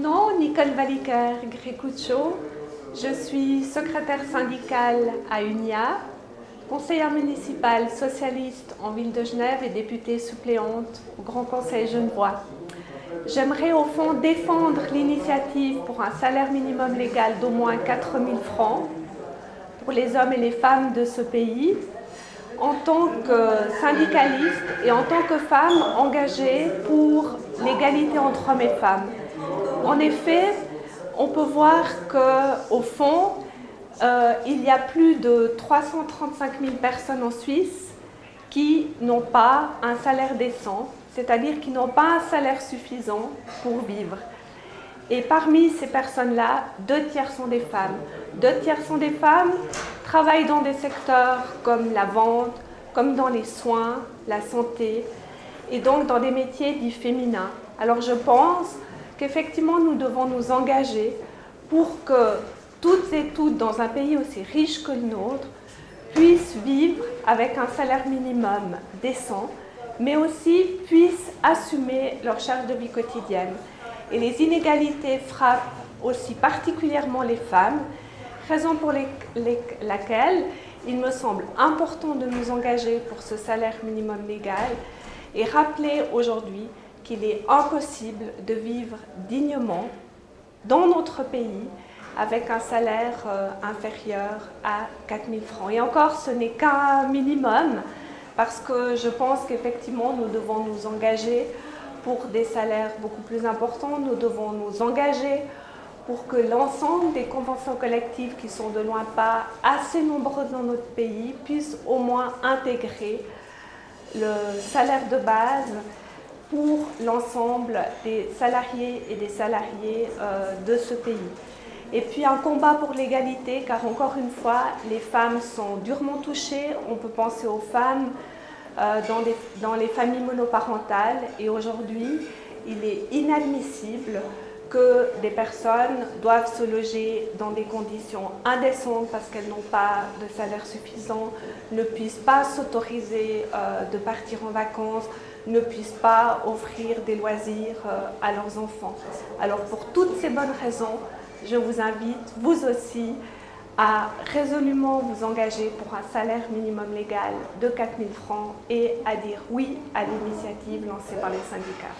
nom, Nicole Valiquer-Grecuccio. Je suis secrétaire syndicale à UNIA, conseillère municipale socialiste en ville de Genève et députée suppléante au Grand Conseil genevois. J'aimerais au fond défendre l'initiative pour un salaire minimum légal d'au moins 4 000 francs pour les hommes et les femmes de ce pays, en tant que syndicaliste et en tant que femme engagée pour l'égalité entre hommes et femmes. En effet, on peut voir qu'au fond, il y a plus de 335 000 personnes en Suisse qui n'ont pas un salaire décent, c'est-à-dire qui n'ont pas un salaire suffisant pour vivre. Et parmi ces personnes-là, 2 tiers sont des femmes. 2 tiers sont des femmes, travaillent dans des secteurs comme la vente, comme dans les soins, la santé, et donc dans des métiers dits féminins. Alors je pense qu'effectivement nous devons nous engager pour que toutes et tous dans un pays aussi riche que le nôtre puissent vivre avec un salaire minimum décent, mais aussi puissent assumer leur charge de vie quotidienne. Et les inégalités frappent aussi particulièrement les femmes, raison pour laquelle il me semble important de nous engager pour ce salaire minimum légal et rappeler aujourd'hui qu'il est impossible de vivre dignement dans notre pays avec un salaire inférieur à 4 000 francs. Et encore, ce n'est qu'un minimum, parce que je pense qu'effectivement, nous devons nous engager pour des salaires beaucoup plus importants. Nous devons nous engager pour que l'ensemble des conventions collectives qui sont de loin pas assez nombreuses dans notre pays puissent au moins intégrer le salaire de base pour l'ensemble des salariés et des salariés de ce pays. Et puis un combat pour l'égalité, car encore une fois, les femmes sont durement touchées. On peut penser aux femmes dans les familles monoparentales, et aujourd'hui, il est inadmissible que des personnes doivent se loger dans des conditions indécentes parce qu'elles n'ont pas de salaire suffisant, ne puissent pas s'autoriser de partir en vacances, ne puissent pas offrir des loisirs à leurs enfants. Alors pour toutes ces bonnes raisons, je vous invite, vous aussi, à résolument vous engager pour un salaire minimum légal de 4 000 francs et à dire oui à l'initiative lancée par les syndicats.